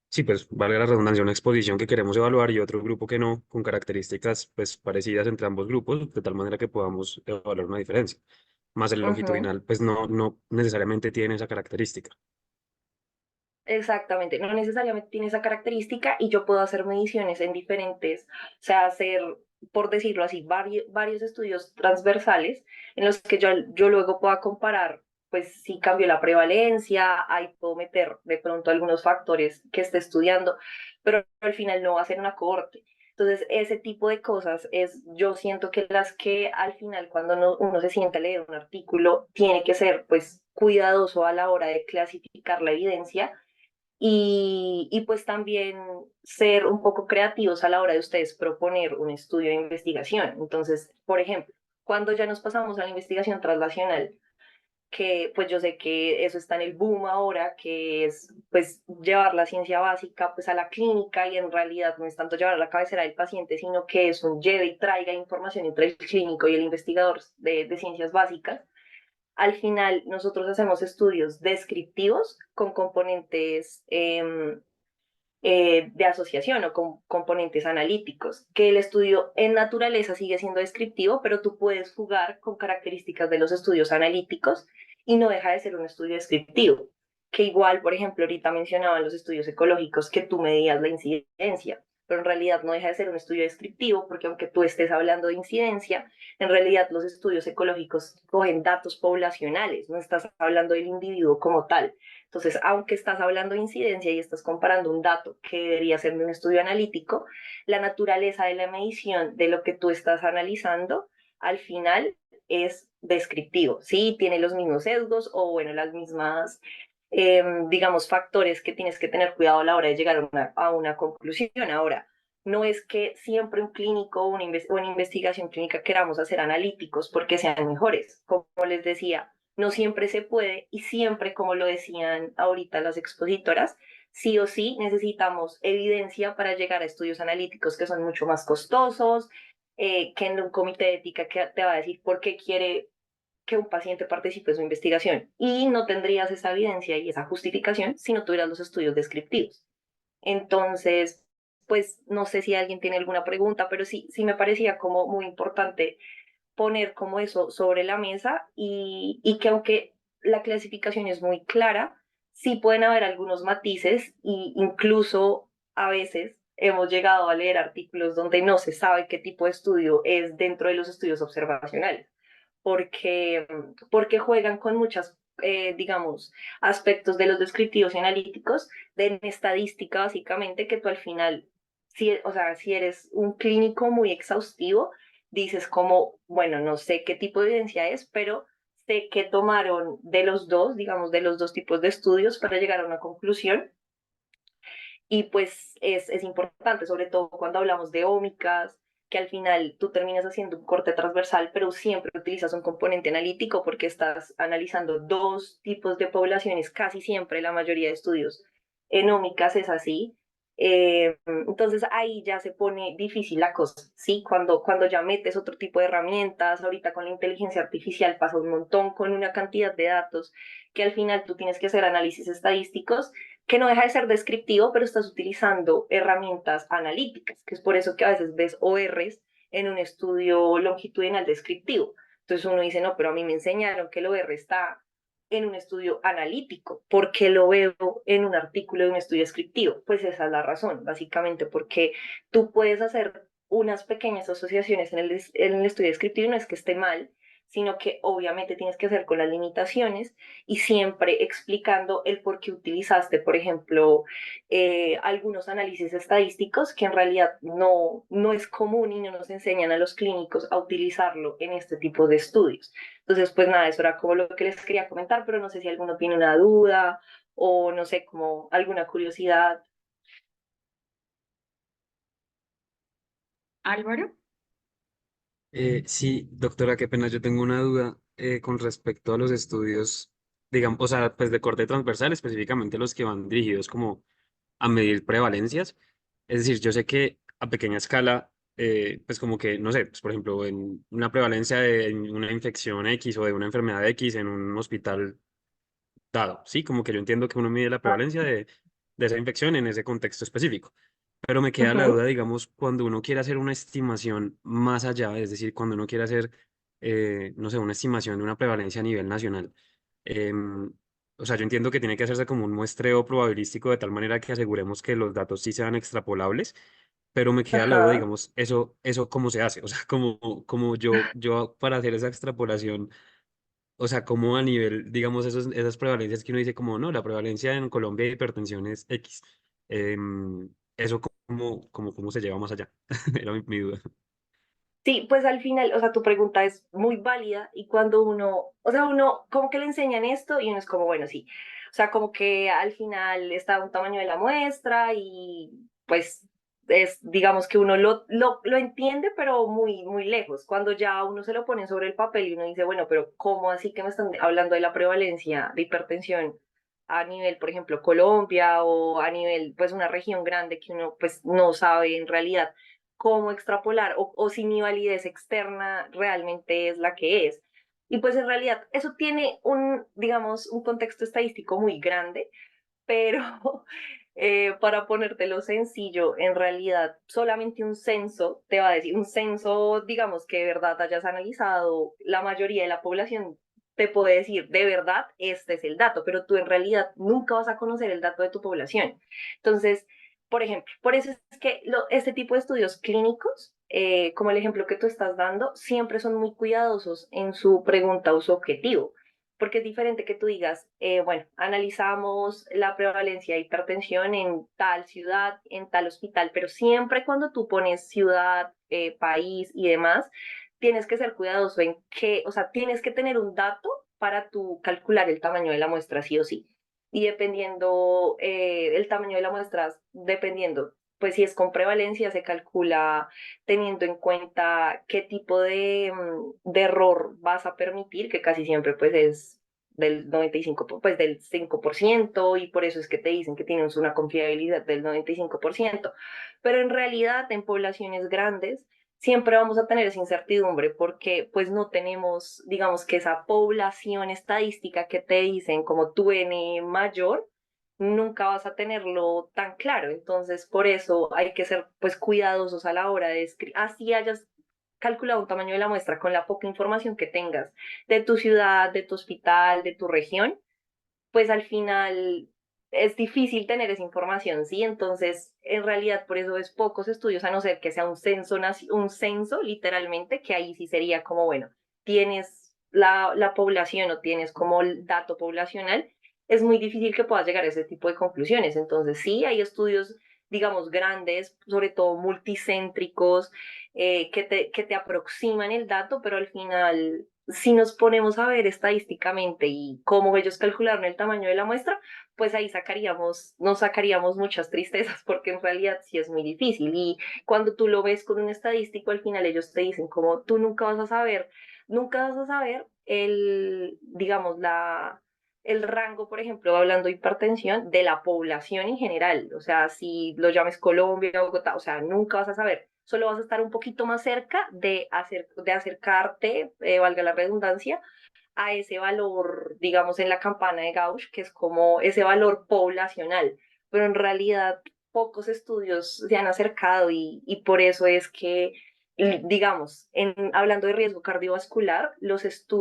sí, pues valga la redundancia, una exposición que queremos evaluar y otro grupo que no, con características pues parecidas entre ambos grupos, de tal manera que podamos evaluar una diferencia. Más el Ujú. longitudinal, pues no necesariamente tiene esa característica. Exactamente, no necesariamente tiene esa característica y yo puedo hacer mediciones en diferentes, o sea, hacer, por decirlo así, varios estudios transversales en los que yo luego pueda comparar, pues si cambió la prevalencia, ahí puedo meter de pronto algunos factores que esté estudiando, pero al final no va a ser una cohorte. Entonces, ese tipo de cosas es, yo siento que las que al final, cuando uno se sienta a leer un artículo, tiene que ser pues cuidadoso a la hora de clasificar la evidencia y pues también ser un poco creativos a la hora de ustedes proponer un estudio de investigación. Entonces, por ejemplo, cuando ya nos pasamos a la investigación translacional, que pues yo sé que eso está en el boom ahora, que es pues llevar la ciencia básica pues a la clínica y en realidad no es tanto llevar a la cabecera del paciente, sino que es un lleve y traiga información entre el clínico y el investigador de ciencias básicas. Al final, nosotros hacemos estudios descriptivos con componentes de asociación o con componentes analíticos, que el estudio en naturaleza sigue siendo descriptivo, pero tú puedes jugar con características de los estudios analíticos y no deja de ser un estudio descriptivo. Que igual, por ejemplo, ahorita mencionaban los estudios ecológicos que tú medías la incidencia, pero en realidad no deja de ser un estudio descriptivo porque aunque tú estés hablando de incidencia, en realidad los estudios ecológicos cogen datos poblacionales, no estás hablando del individuo como tal. Entonces, aunque estás hablando de incidencia y estás comparando un dato que debería ser de un estudio analítico, la naturaleza de la medición de lo que tú estás analizando al final es descriptivo, ¿sí? Tiene los mismos sesgos o, bueno, las mismas, digamos, factores que tienes que tener cuidado a la hora de llegar a una conclusión. Ahora, no es que siempre un clínico o una investigación clínica queramos hacer analíticos porque sean mejores. Como les decía, no siempre se puede y siempre, como lo decían ahorita las expositoras, sí o sí necesitamos evidencia para llegar a estudios analíticos que son mucho más costosos, que en un comité de ética que te va a decir por qué quiere que un paciente participe en su investigación y no tendrías esa evidencia y esa justificación si no tuvieras los estudios descriptivos. Entonces, pues no sé si alguien tiene alguna pregunta, pero sí me parecía como muy importante poner como eso sobre la mesa y que aunque la clasificación es muy clara, sí pueden haber algunos matices y incluso a veces hemos llegado a leer artículos donde no se sabe qué tipo de estudio es dentro de los estudios observacionales, porque juegan con muchas, digamos, aspectos de los descriptivos y analíticos, de estadística básicamente, que tú al final, si, o sea, si eres un clínico muy exhaustivo, dices como, bueno, no sé qué tipo de evidencia es, pero sé que tomaron de los dos, digamos, de los dos tipos de estudios para llegar a una conclusión. Y pues es importante, sobre todo cuando hablamos de ómicas, que al final tú terminas haciendo un corte transversal, pero siempre utilizas un componente analítico porque estás analizando dos tipos de poblaciones, casi siempre la mayoría de estudios en ómicas es así. Entonces ahí ya se pone difícil la cosa, ¿sí? Cuando ya metes otro tipo de herramientas, ahorita con la inteligencia artificial pasa un montón con una cantidad de datos que al final tú tienes que hacer análisis estadísticos que no deja de ser descriptivo, pero estás utilizando herramientas analíticas, que es por eso que a veces ves ORs en un estudio longitudinal descriptivo. Entonces uno dice, no, pero a mí me enseñaron que el OR está en un estudio analítico, ¿por qué lo veo en un artículo de un estudio descriptivo? Pues esa es la razón, básicamente, porque tú puedes hacer unas pequeñas asociaciones en el estudio descriptivo, no es que esté mal, sino que obviamente tienes que hacer con las limitaciones y siempre explicando el por qué utilizaste, por ejemplo, algunos análisis estadísticos que en realidad no es común y no nos enseñan a los clínicos a utilizarlo en este tipo de estudios. Entonces, pues nada, eso era como lo que les quería comentar, pero no sé si alguno tiene una duda o no sé, como alguna curiosidad. Álvaro. Sí, doctora, qué pena, yo tengo una duda con respecto a los estudios, digamos, o sea, pues de corte transversal, específicamente los que van dirigidos como a medir prevalencias. Es decir, yo sé que a pequeña escala, pues como que, no sé, pues por ejemplo, en una prevalencia de una infección X o de una enfermedad X en un hospital dado, ¿sí? Como que yo entiendo que uno mide la Ah, prevalencia de esa infección en ese contexto específico. Pero me queda la ujú. duda, digamos, cuando uno quiere hacer una estimación más allá, es decir, cuando uno quiere hacer, no sé, una estimación de una prevalencia a nivel nacional. em, o sea, yo entiendo que tiene que hacerse como un muestreo probabilístico de tal manera que aseguremos que los datos sí sean extrapolables, pero me queda la duda, Ajá. digamos, eso cómo se hace, o sea, como yo para hacer esa extrapolación, o sea, como a nivel, digamos, esas prevalencias que uno dice como, no, la prevalencia en Colombia de hipertensión es X. Eso cómo se lleva más allá. Era mi duda. Sí, pues al final, o sea, tu pregunta es muy válida y cuando uno, o sea, uno como que le enseñan esto y uno es como, bueno, sí, o sea, como que al final está un tamaño de la muestra y pues es, digamos que uno lo entiende, pero muy lejos. Cuando ya uno se lo pone sobre el papel y uno dice, bueno, pero ¿cómo así que me están hablando de la prevalencia de hipertensión a nivel, por ejemplo, Colombia o a nivel, pues una región grande que uno pues no sabe en realidad cómo extrapolar o si mi validez externa realmente es la que es? Y pues en realidad eso tiene un, digamos, un contexto estadístico muy grande, pero para ponértelo sencillo, en realidad solamente un censo te va a decir, un censo, digamos, que de verdad hayas analizado la mayoría de la población, te puede decir, de verdad, este es el dato, pero tú en realidad nunca vas a conocer el dato de tu población. Entonces, por ejemplo, por eso es que este tipo de estudios clínicos, como el ejemplo que tú estás dando, siempre son muy cuidadosos en su pregunta o su objetivo porque es diferente que tú digas, bueno, analizamos la prevalencia de hipertensión en tal ciudad, en tal hospital, pero siempre cuando tú pones ciudad, país y demás, tienes que ser cuidadoso en que, o sea, tienes que tener un dato para tú calcular el tamaño de la muestra, sí o sí. Y dependiendo el tamaño de la muestra, dependiendo, pues si es con prevalencia, se calcula teniendo en cuenta qué tipo de error vas a permitir, que casi siempre pues es del 95, pues del 5%, y por eso es que te dicen que tienes una confiabilidad del 95%. Pero en realidad en poblaciones grandes siempre vamos a tener esa incertidumbre porque pues no tenemos, digamos que esa población estadística que te dicen como tu N mayor, nunca vas a tenerlo tan claro. Entonces, por eso hay que ser pues cuidadosos a la hora de escribir. Así hayas calculado un tamaño de la muestra con la poca información que tengas de tu ciudad, de tu hospital, de tu región, pues al final es difícil tener esa información, ¿sí? Entonces, en realidad, por eso es pocos estudios, a no ser que sea un censo literalmente, que ahí sí sería como, bueno, tienes la población o tienes como el dato poblacional, es muy difícil que puedas llegar a ese tipo de conclusiones. Entonces, sí, hay estudios, digamos, grandes, sobre todo multicéntricos, que te aproximan el dato, pero al final si nos ponemos a ver estadísticamente y cómo ellos calcularon el tamaño de la muestra, pues ahí nos sacaríamos muchas tristezas porque en realidad sí es muy difícil. Y cuando tú lo ves con un estadístico, al final ellos te dicen como tú nunca vas a saber digamos, el rango, por ejemplo, hablando de hipertensión, de la población en general. O sea, si lo llames Colombia, Bogotá, o sea, nunca vas a saber. Solo vas a estar un poquito más cerca de acercarte, valga la redundancia, a ese valor, digamos, en la campana de Gauss, que es como ese valor poblacional. Pero en realidad pocos estudios se han acercado y por eso es que, digamos, hablando de riesgo cardiovascular, los estudios